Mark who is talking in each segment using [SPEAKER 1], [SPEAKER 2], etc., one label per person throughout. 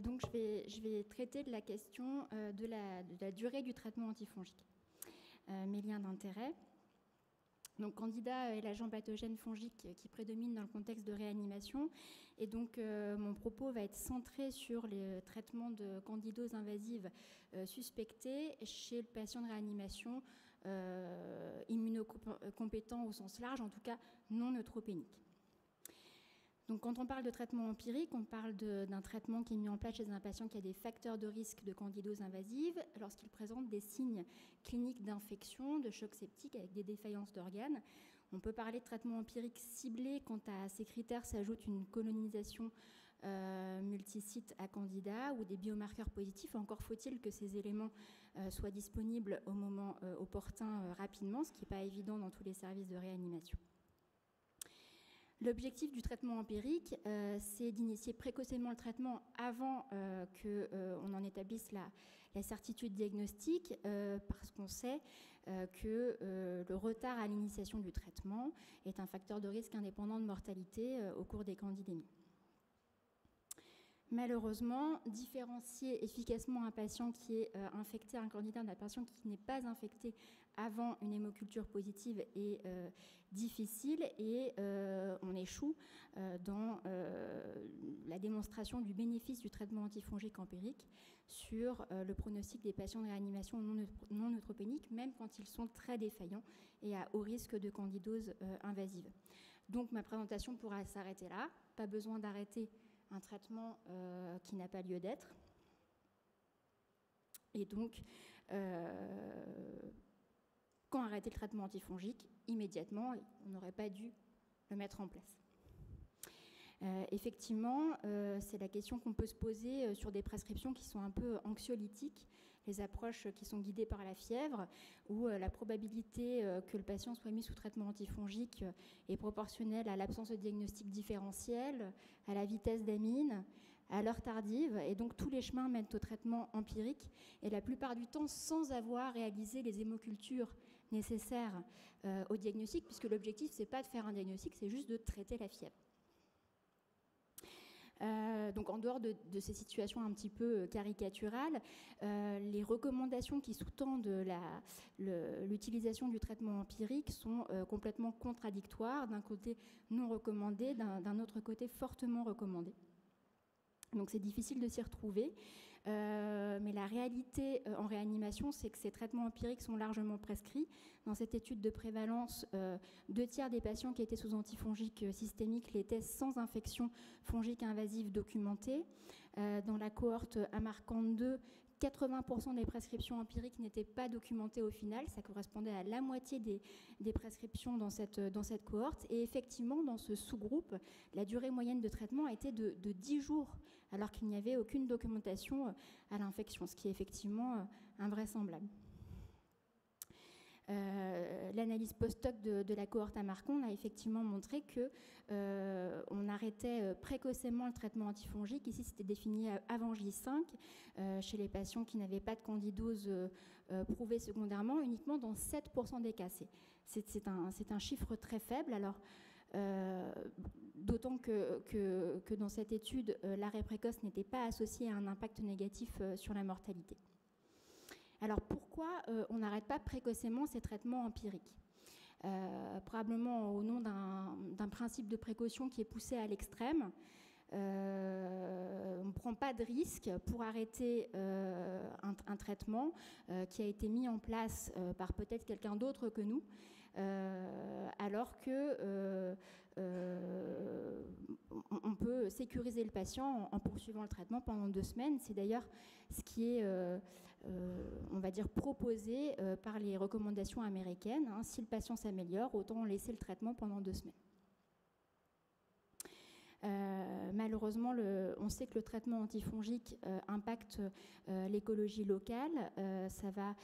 [SPEAKER 1] Donc je vais traiter de la question de la durée du traitement antifongique. Mes liens d'intérêt. Donc Candida est l'agent pathogène fongique qui prédomine dans le contexte de réanimation. Et donc mon propos va être centré sur les traitements de candidose invasive suspectée chez le patient de réanimation immunocompétent au sens large, en tout cas non neutropénique. Donc, quand on parle de traitement empirique, on parle d'un traitement qui est mis en place chez un patient qui a des facteurs de risque de candidose invasive lorsqu'il présente des signes cliniques d'infection, de choc septique avec des défaillances d'organes. On peut parler de traitement empirique ciblé quand à ces critères s'ajoute une colonisation multisite à Candida ou des biomarqueurs positifs. Encore faut-il que ces éléments soient disponibles au moment opportun rapidement, ce qui n'est pas évident dans tous les services de réanimation. L'objectif du traitement empirique, c'est d'initier précocement le traitement avant qu'on en établisse la certitude diagnostique, parce qu'on sait que le retard à l'initiation du traitement est un facteur de risque indépendant de mortalité au cours des candidémies. Malheureusement, différencier efficacement un patient qui est infecté, un candidat d'un patient qui n'est pas infecté avant une hémoculture positive est difficile et on échoue dans la démonstration du bénéfice du traitement antifongique empirique sur le pronostic des patients de réanimation non neutropéniques, même quand ils sont très défaillants et à haut risque de candidose invasive. Donc ma présentation pourra s'arrêter là, pas besoin d'arrêter un traitement qui n'a pas lieu d'être. Et donc, quand arrêter le traitement antifongique, immédiatement, on n'aurait pas dû le mettre en place. Effectivement, c'est la question qu'on peut se poser sur des prescriptions qui sont un peu anxiolytiques, les approches qui sont guidées par la fièvre, où la probabilité que le patient soit mis sous traitement antifongique est proportionnelle à l'absence de diagnostic différentiel, à la vitesse d'amine, à l'heure tardive, et donc tous les chemins mènent au traitement empirique, et la plupart du temps sans avoir réalisé les hémocultures nécessaires au diagnostic, puisque l'objectif, c'est pas de faire un diagnostic, c'est juste de traiter la fièvre. Donc en dehors de ces situations un petit peu caricaturales, les recommandations qui sous-tendent l'utilisation du traitement empirique sont complètement contradictoires, d'un côté non recommandé, d'un autre côté fortement recommandé. Donc c'est difficile de s'y retrouver, mais la réalité en réanimation, c'est que ces traitements empiriques sont largement prescrits. Dans cette étude de prévalence, 2/3 des patients qui étaient sous antifongiques systémiques l'étaient sans infection fongique invasive documentée. Dans la cohorte Amarcand 2, 80% des prescriptions empiriques n'étaient pas documentées au final, ça correspondait à la moitié des prescriptions dans cette cohorte. Et effectivement, dans ce sous-groupe, la durée moyenne de traitement a été de 10 jours, alors qu'il n'y avait aucune documentation à l'infection, ce qui est effectivement invraisemblable. L'analyse post-hoc de la cohorte Amarcand a effectivement montré que on arrêtait précocement le traitement antifongique. Ici, c'était défini avant J5 chez les patients qui n'avaient pas de candidose prouvée secondairement, uniquement dans 7% des cas. C'est un chiffre très faible. Alors, d'autant que dans cette étude, l'arrêt précoce n'était pas associé à un impact négatif sur la mortalité. Alors pourquoi on n'arrête pas précocement ces traitements empiriques ? Probablement au nom d'un principe de précaution qui est poussé à l'extrême. On ne prend pas de risque pour arrêter un traitement qui a été mis en place par peut-être quelqu'un d'autre que nous, alors que on peut sécuriser le patient en poursuivant le traitement pendant 2 semaines. C'est d'ailleurs ce qui est, on va dire, proposé par les recommandations américaines. Si le patient s'améliore, autant laisser le traitement pendant 2 semaines. Malheureusement, on sait que le traitement antifongique impacte l'écologie locale. Ça va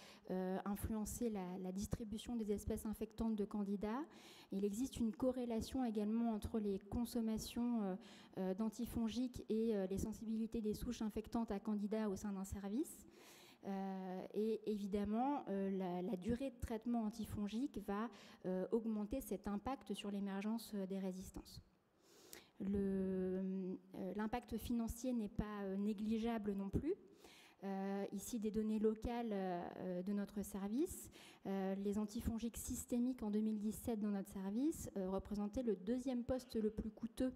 [SPEAKER 1] influencer la distribution des espèces infectantes de Candida. Il existe une corrélation également entre les consommations d'antifongiques et les sensibilités des souches infectantes à Candida au sein d'un service. Et évidemment, la durée de traitement antifongique va augmenter cet impact sur l'émergence des résistances. l'impact financier n'est pas négligeable non plus. Ici, des données locales de notre service. Les antifongiques systémiques en 2017 dans notre service représentaient le deuxième poste le plus coûteux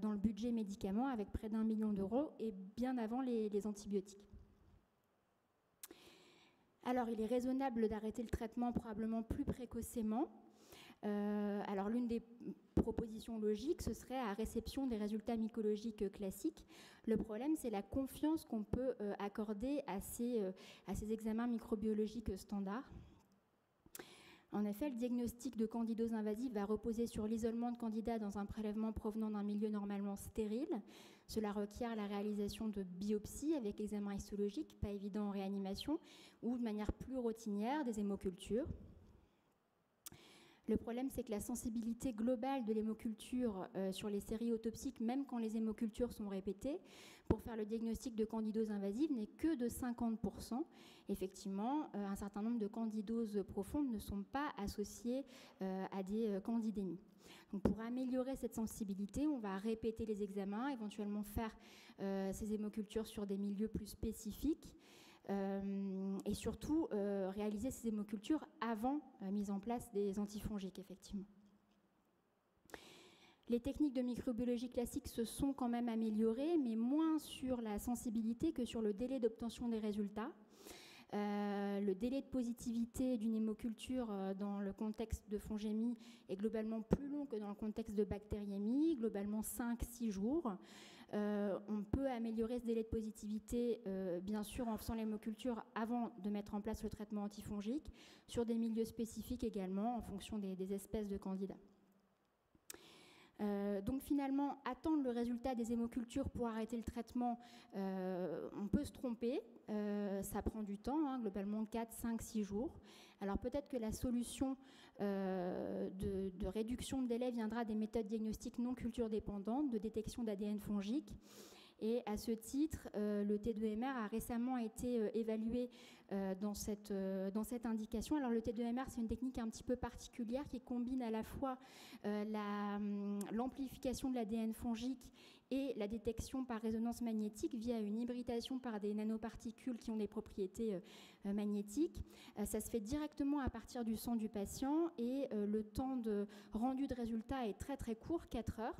[SPEAKER 1] dans le budget médicaments, avec près d'1 million d'euros, et bien avant les antibiotiques. Alors, il est raisonnable d'arrêter le traitement probablement plus précocement. Alors, l'une des propositions logiques, ce serait à réception des résultats mycologiques classiques. Le problème, c'est la confiance qu'on peut accorder à ces examens microbiologiques standards. En effet, le diagnostic de candidose invasive va reposer sur l'isolement de candidats dans un prélèvement provenant d'un milieu normalement stérile. Cela requiert la réalisation de biopsies avec examen histologique, pas évident en réanimation, ou de manière plus routinière, des hémocultures. Le problème, c'est que la sensibilité globale de l'hémoculture sur les séries autopsiques, même quand les hémocultures sont répétées, pour faire le diagnostic de candidose invasive n'est que de 50%. Effectivement, un certain nombre de candidoses profondes ne sont pas associées à des candidémies. Donc, pour améliorer cette sensibilité, on va répéter les examens, éventuellement faire ces hémocultures sur des milieux plus spécifiques. Et surtout réaliser ces hémocultures avant mise en place des antifongiques, effectivement. Les techniques de microbiologie classique se sont quand même améliorées, mais moins sur la sensibilité que sur le délai d'obtention des résultats. Le délai de positivité d'une hémoculture dans le contexte de fongémie est globalement plus long que dans le contexte de bactériémie, globalement 5-6 jours. On peut améliorer ce délai de positivité, bien sûr, en faisant l'hémoculture avant de mettre en place le traitement antifongique, sur des milieux spécifiques également, en fonction des espèces de candidats. Donc finalement, attendre le résultat des hémocultures pour arrêter le traitement, on peut se tromper, ça prend du temps, hein, globalement 4, 5, 6 jours. Alors peut-être que la solution de réduction de délai viendra des méthodes diagnostiques non culture dépendantes, de détection d'ADN fongique. Et à ce titre, le T2MR a récemment été évalué dans cette indication. Alors le T2MR, c'est une technique un petit peu particulière qui combine à la fois l'amplification de l'ADN fongique et la détection par résonance magnétique via une hybridation par des nanoparticules qui ont des propriétés magnétiques. Ça se fait directement à partir du sang du patient et le temps de rendu de résultat est très très court, 4 heures.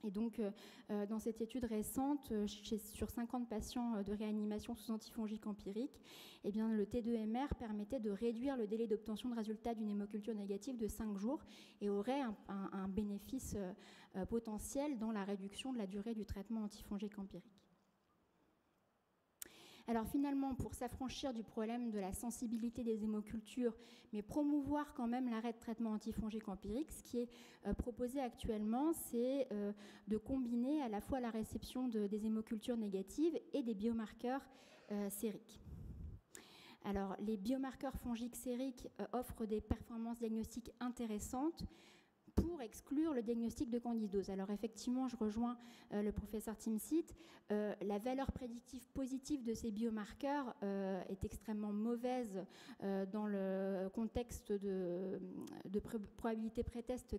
[SPEAKER 1] Et donc, dans cette étude récente, sur 50 patients de réanimation sous antifongique empirique, eh bien, le T2MR permettait de réduire le délai d'obtention de résultats d'une hémoculture négative de 5 jours et aurait un bénéfice potentiel dans la réduction de la durée du traitement antifongique empirique. Alors finalement, pour s'affranchir du problème de la sensibilité des hémocultures, mais promouvoir quand même l'arrêt de traitement antifongique empirique, ce qui est proposé actuellement, c'est de combiner à la fois la réception des hémocultures négatives et des biomarqueurs sériques. Alors, les biomarqueurs fongiques sériques offrent des performances diagnostiques intéressantes pour exclure le diagnostic de candidose. Alors effectivement, je rejoins le professeur Timsit, la valeur prédictive positive de ces biomarqueurs est extrêmement mauvaise dans le contexte de probabilité pré-test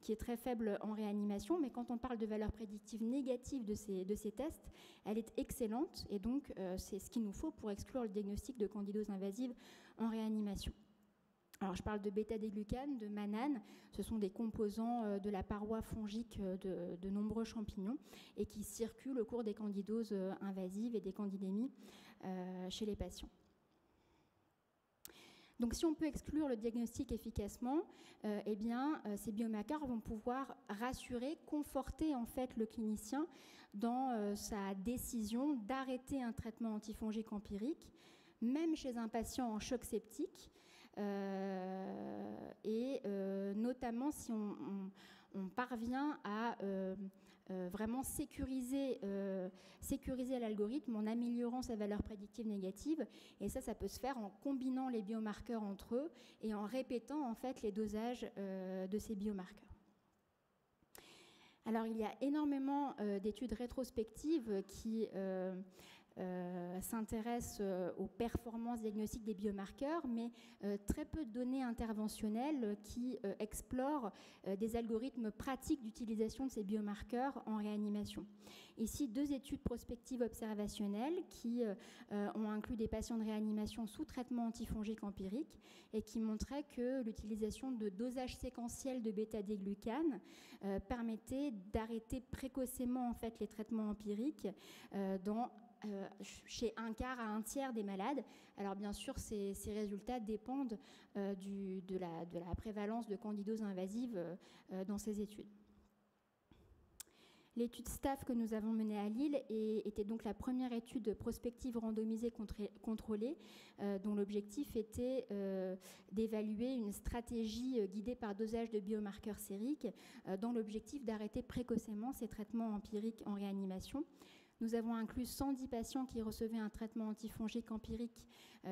[SPEAKER 1] qui est très faible en réanimation, mais quand on parle de valeur prédictive négative de ces tests, elle est excellente et donc c'est ce qu'il nous faut pour exclure le diagnostic de candidose invasive en réanimation. Alors, je parle de bêta-déglucane, de manane. Ce sont des composants de la paroi fongique de nombreux champignons et qui circulent au cours des candidoses invasives et des candidémies chez les patients. Donc, si on peut exclure le diagnostic efficacement, eh bien, ces biomarqueurs vont pouvoir rassurer, conforter en fait le clinicien dans sa décision d'arrêter un traitement antifongique empirique, même chez un patient en choc septique. Notamment si on parvient à vraiment sécuriser l'algorithme en améliorant sa valeur prédictive négative. Et ça peut se faire en combinant les biomarqueurs entre eux et en répétant en fait les dosages de ces biomarqueurs. Alors, il y a énormément d'études rétrospectives qui s'intéresse aux performances diagnostiques des biomarqueurs, mais très peu de données interventionnelles qui explorent des algorithmes pratiques d'utilisation de ces biomarqueurs en réanimation. Ici, 2 études prospectives observationnelles qui ont inclus des patients de réanimation sous traitement antifongique empirique et qui montraient que l'utilisation de dosages séquentiels de bêta-déglucane permettait d'arrêter précocement en fait, les traitements empiriques chez 1/4 à 1/3 des malades. Alors bien sûr, ces résultats dépendent de la prévalence de candidose invasive dans ces études. L'étude STAFF que nous avons menée à Lille était donc la première étude prospective randomisée contrôlée dont l'objectif était d'évaluer une stratégie guidée par dosage de biomarqueurs sériques dans l'objectif d'arrêter précocement ces traitements empiriques en réanimation. Nous avons inclus 110 patients qui recevaient un traitement antifongique empirique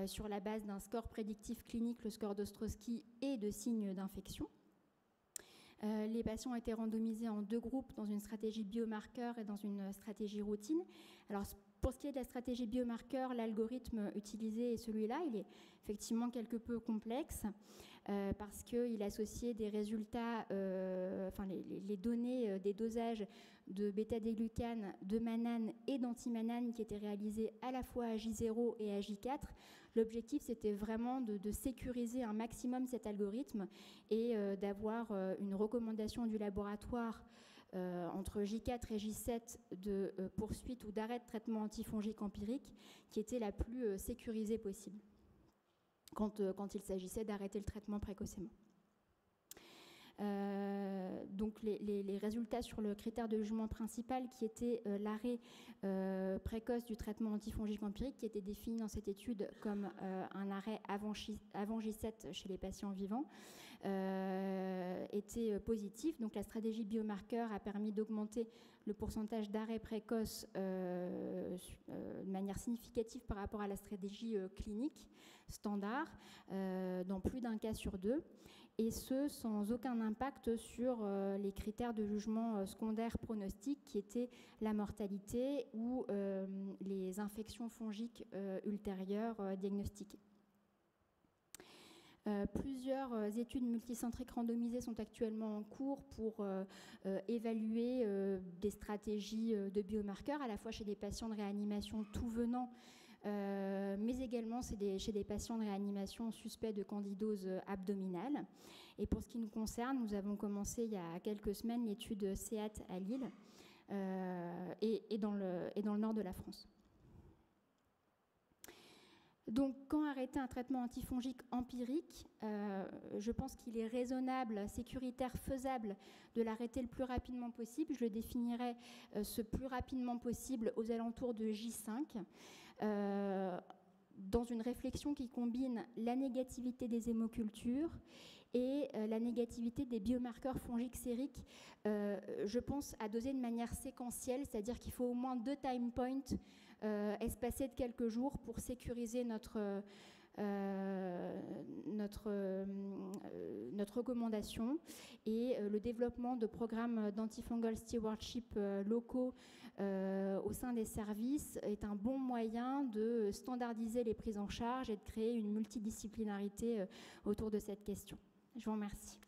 [SPEAKER 1] sur la base d'un score prédictif clinique, le score d'Ostrowski, et de signes d'infection. Les patients étaient randomisés en 2 groupes dans une stratégie biomarqueur et dans une stratégie routine. Alors, pour ce qui est de la stratégie biomarqueur, l'algorithme utilisé est celui-là. Il est effectivement quelque peu complexe parce qu'il associait des résultats, les données des dosages de bêta-déglucane, de manane et d'antimanane qui étaient réalisés à la fois à J0 et à J4. L'objectif, c'était vraiment de sécuriser un maximum cet algorithme et d'avoir une recommandation du laboratoire entre J4 et J7 de poursuite ou d'arrêt de traitement antifongique empirique qui était la plus sécurisée possible quand il s'agissait d'arrêter le traitement précocement. Donc les résultats sur le critère de jugement principal qui était l'arrêt précoce du traitement antifongique empirique qui était défini dans cette étude comme un arrêt avant J7 chez les patients vivants était positif. Donc la stratégie biomarqueur a permis d'augmenter le pourcentage d'arrêt précoce de manière significative par rapport à la stratégie clinique standard dans plus d'un cas sur 2, et ce sans aucun impact sur les critères de jugement secondaire pronostic qui étaient la mortalité ou les infections fongiques ultérieures diagnostiquées. Plusieurs études multicentriques randomisées sont actuellement en cours pour évaluer des stratégies de biomarqueurs, à la fois chez des patients de réanimation tout venant, mais également chez des patients de réanimation suspects de candidose abdominale. Et pour ce qui nous concerne, nous avons commencé il y a quelques semaines l'étude SEAT à Lille et dans le nord de la France. Donc, quand arrêter un traitement antifongique empirique, je pense qu'il est raisonnable, sécuritaire, faisable de l'arrêter le plus rapidement possible. Je le définirais ce plus rapidement possible aux alentours de J5, dans une réflexion qui combine la négativité des hémocultures et la négativité des biomarqueurs fongiques sériques. Je pense à doser de manière séquentielle, c'est-à-dire qu'il faut au moins 2 time points espacés de quelques jours pour sécuriser notre recommandation, et le développement de programmes d'antifungal stewardship locaux au sein des services est un bon moyen de standardiser les prises en charge et de créer une multidisciplinarité autour de cette question. Je vous remercie.